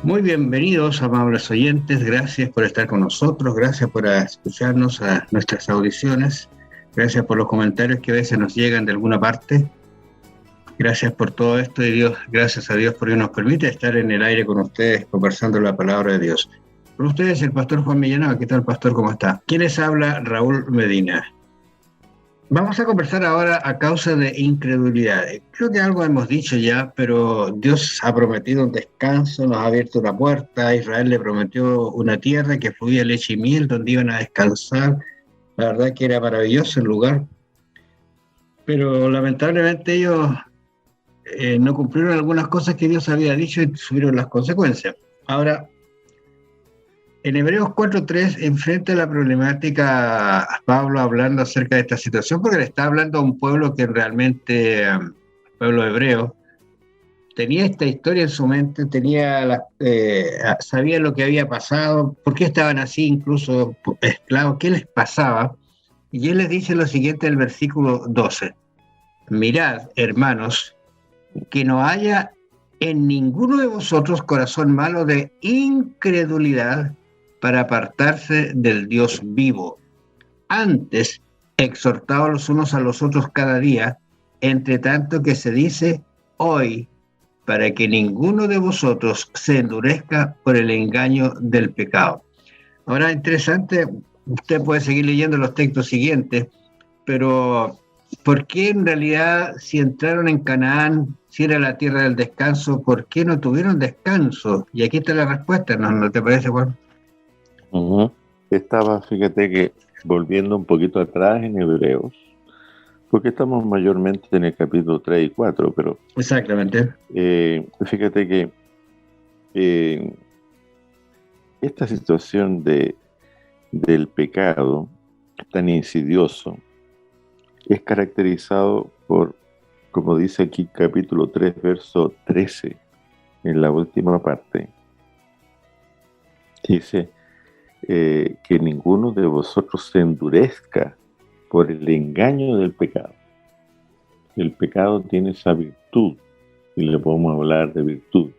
Muy bienvenidos, amables oyentes. Gracias por estar con nosotros, gracias por escucharnos a nuestras audiciones, gracias por los comentarios que a veces nos llegan de alguna parte. Gracias por todo esto y gracias a Dios porque nos permite estar en el aire con ustedes conversando la palabra de Dios. Con ustedes el pastor Juan Villanueva. ¿Qué tal, pastor? ¿Cómo está? ¿Quién les habla? Raúl Medina. Vamos a conversar ahora a causa de incredulidad. Creo que algo hemos dicho ya, pero Dios ha prometido un descanso, nos ha abierto una puerta. A Israel le prometió una tierra que fluía leche y miel, donde iban a descansar. La verdad que era maravilloso el lugar. Pero lamentablemente ellos no cumplieron algunas cosas que Dios había dicho y sufrieron las consecuencias. Ahora, en Hebreos 4.3 enfrenta la problemática a Pablo hablando acerca de esta situación, porque le está hablando a un pueblo que realmente, pueblo hebreo, tenía esta historia en su mente, sabía lo que había pasado, por qué estaban así, incluso esclavos, qué les pasaba. Y él les dice lo siguiente en el versículo 12: mirad, hermanos, que no haya en ninguno de vosotros corazón malo de incredulidad para apartarse del Dios vivo. Antes, exhortaos los unos a los otros cada día, entre tanto que se dice hoy, para que ninguno de vosotros se endurezca por el engaño del pecado. Ahora, interesante, usted puede seguir leyendo los textos siguientes, pero ¿por qué en realidad, si entraron en Canaán, si era la tierra del descanso, por qué no tuvieron descanso? Y aquí está la respuesta, ¿no te parece, Juan? Fíjate que volviendo un poquito atrás en Hebreos, porque estamos mayormente en el capítulo 3 y 4, pero... Exactamente. Fíjate que esta situación del pecado tan insidioso es caracterizado por, como dice aquí capítulo 3, verso 13, en la última parte, dice que ninguno de vosotros se endurezca por el engaño del pecado. El pecado tiene esa virtud, y le podemos hablar de virtud,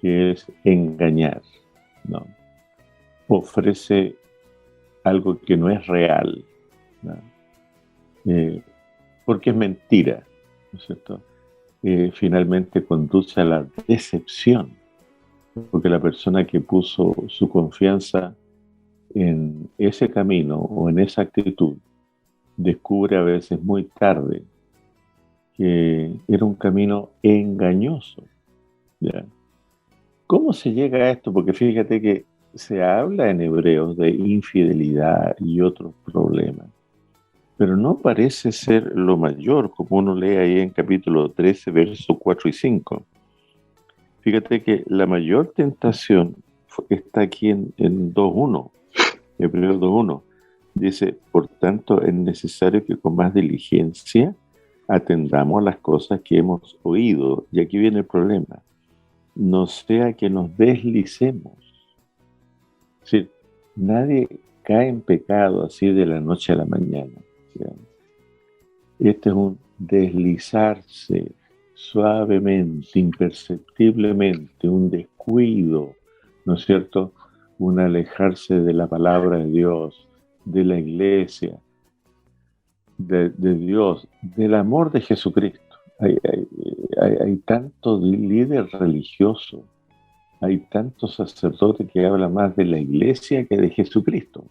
que es engañar, ¿no? Ofrece algo que no es real, ¿no? Porque es mentira, ¿no es cierto? Finalmente conduce a la decepción, porque la persona que puso su confianza en ese camino o en esa actitud descubre a veces muy tarde que era un camino engañoso, ¿ya? ¿Cómo se llega a esto? Porque fíjate que se habla en Hebreos de infidelidad y otros problemas, pero no parece ser lo mayor, como uno lee ahí en capítulo 13, versos 4 y 5. Fíjate que la mayor tentación está aquí en 2.1, Hebreos 2.1. Dice, por tanto, es necesario que con más diligencia atendamos a las cosas que hemos oído. Y aquí viene el problema. No sea que nos deslicemos. Es decir, nadie cae en pecado así de la noche a la mañana, ¿sí? Este es un deslizarse suavemente, imperceptiblemente, un descuido, ¿no es cierto? Un alejarse de la palabra de Dios, de la iglesia, de Dios, del amor de Jesucristo. Hay tanto líder religioso, hay tanto sacerdote que habla más de la iglesia que de Jesucristo.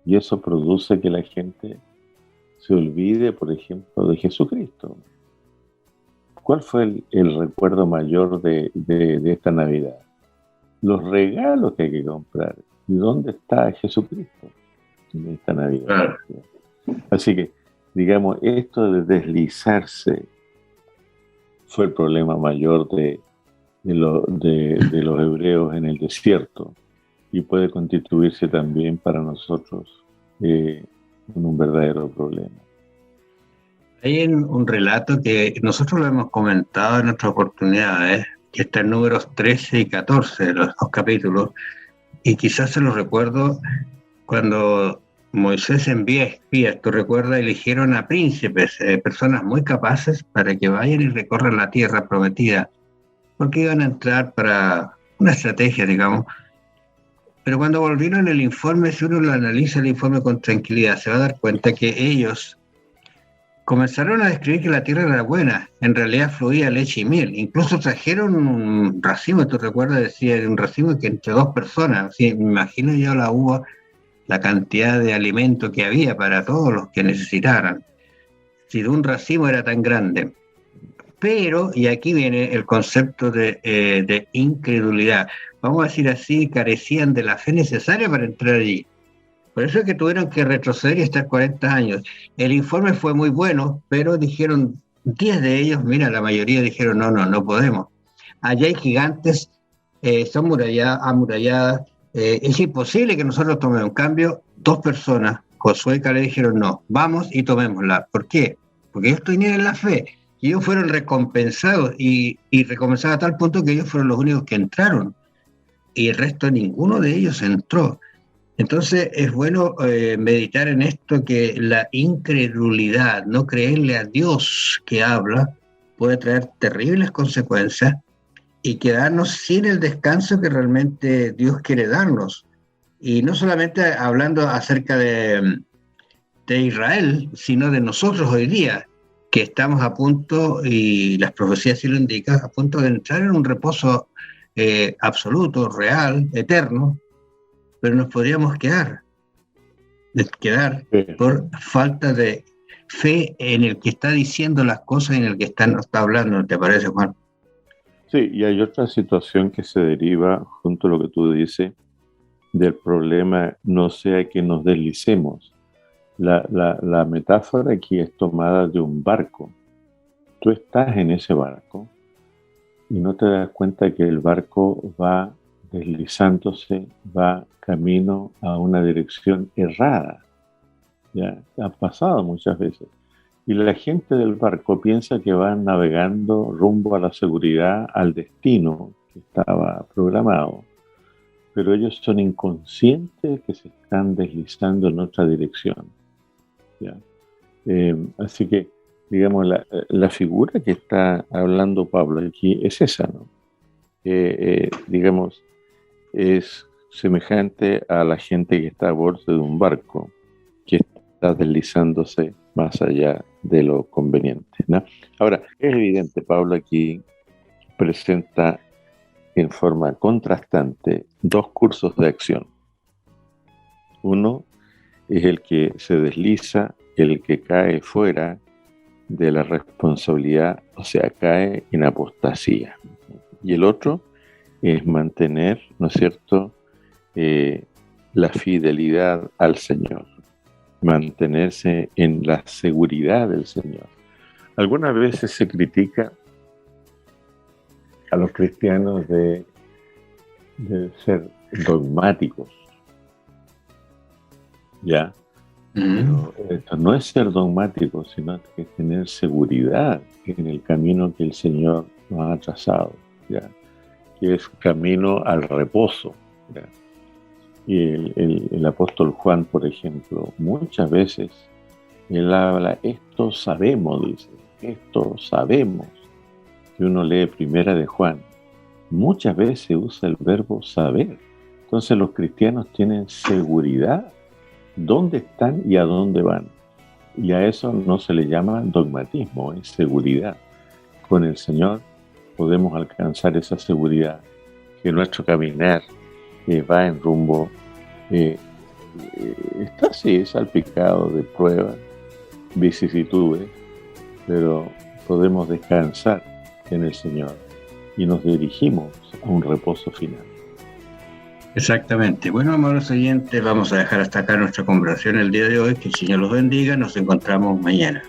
Y eso produce que la gente se olvide, por ejemplo, de Jesucristo. ¿Cuál fue el recuerdo mayor de esta Navidad? Los regalos que hay que comprar. ¿Y dónde está Jesucristo en esta Navidad? Así que, digamos, esto de deslizarse fue el problema mayor de los hebreos en el desierto, y puede constituirse también para nosotros un verdadero problema. Hay un relato que nosotros lo hemos comentado en otras oportunidades, que está en números 13 y 14 de los dos capítulos, y quizás se los recuerdo cuando Moisés envía espías. Tú recuerdas, eligieron a príncipes, personas muy capaces para que vayan y recorran la tierra prometida. porque iban a entrar para una estrategia, digamos. Pero cuando volvieron el informe, si uno lo analiza el informe con tranquilidad, se va a dar cuenta que ellos comenzaron a describir que la tierra era buena, en realidad fluía leche y miel. Incluso trajeron un racimo, ¿tú recuerdas? Decía, un racimo que entre dos personas, ¿sí? Me imagino yo la uva, la cantidad de alimento que había para todos los que necesitaran. Si de un racimo era tan grande. Pero, y aquí viene el concepto de incredulidad, vamos a decir así, carecían de la fe necesaria para entrar allí. Por eso es que tuvieron que retroceder y estar 40 años. El informe fue muy bueno, pero dijeron, 10 de ellos, mira, la mayoría dijeron, no podemos. Allá hay gigantes, son amuralladas, es imposible que nosotros tomemos. En cambio, 2 personas, Josué y Caleb, dijeron, no, vamos y tomémosla. ¿Por qué? Porque ellos tenían la fe. Y ellos fueron recompensados y recompensados a tal punto que ellos fueron los únicos que entraron. Y el resto, ninguno de ellos entró. Entonces es bueno meditar en esto, que la incredulidad, no creerle a Dios que habla, puede traer terribles consecuencias y quedarnos sin el descanso que realmente Dios quiere darnos. Y no solamente hablando acerca de Israel, sino de nosotros hoy día, que estamos a punto, y las profecías sí lo indican, a punto de entrar en un reposo absoluto, real, eterno, pero nos podríamos quedar por falta de fe en el que está diciendo las cosas y en el que nos está hablando. ¿Te parece, Juan? Sí, y hay otra situación que se deriva, junto a lo que tú dices, del problema, no sea que nos deslicemos. La metáfora aquí es tomada de un barco. Tú estás en ese barco y no te das cuenta que el barco va deslizándose, va camino a una dirección errada. Ya ha pasado muchas veces. Y la gente del barco piensa que van navegando rumbo a la seguridad, al destino que estaba programado. Pero ellos son inconscientes que se están deslizando en otra dirección. ¿Ya? Así que, digamos, la figura que está hablando Pablo aquí es esa, ¿no? Digamos, es semejante a la gente que está a bordo de un barco que está deslizándose más allá de lo conveniente, ¿no? Ahora, es evidente, Pablo aquí presenta en forma contrastante 2 cursos de acción. Uno es el que se desliza, el que cae fuera de la responsabilidad, o sea, cae en apostasía. Y el otro es mantener, ¿no es cierto?, la fidelidad al Señor, mantenerse en la seguridad del Señor. Algunas veces se critica a los cristianos de ser dogmáticos, ¿ya? Pero esto no es ser dogmático, sino que es tener seguridad en el camino que el Señor nos ha trazado, ¿ya? Que es camino al reposo, ¿ya? Y el apóstol Juan, por ejemplo, muchas veces él habla, esto sabemos, dice, esto sabemos. Que uno lee Primera de Juan, muchas veces usa el verbo saber. Entonces los cristianos tienen seguridad dónde están y a dónde van. Y a eso no se le llama dogmatismo, es seguridad. Con el Señor podemos alcanzar esa seguridad, que nuestro caminar va en rumbo, está así, salpicado de pruebas, vicisitudes, pero podemos descansar en el Señor y nos dirigimos a un reposo final. Exactamente. Bueno, amables oyentes, vamos a dejar hasta acá nuestra conversación el día de hoy. Que el Señor los bendiga. Nos encontramos mañana.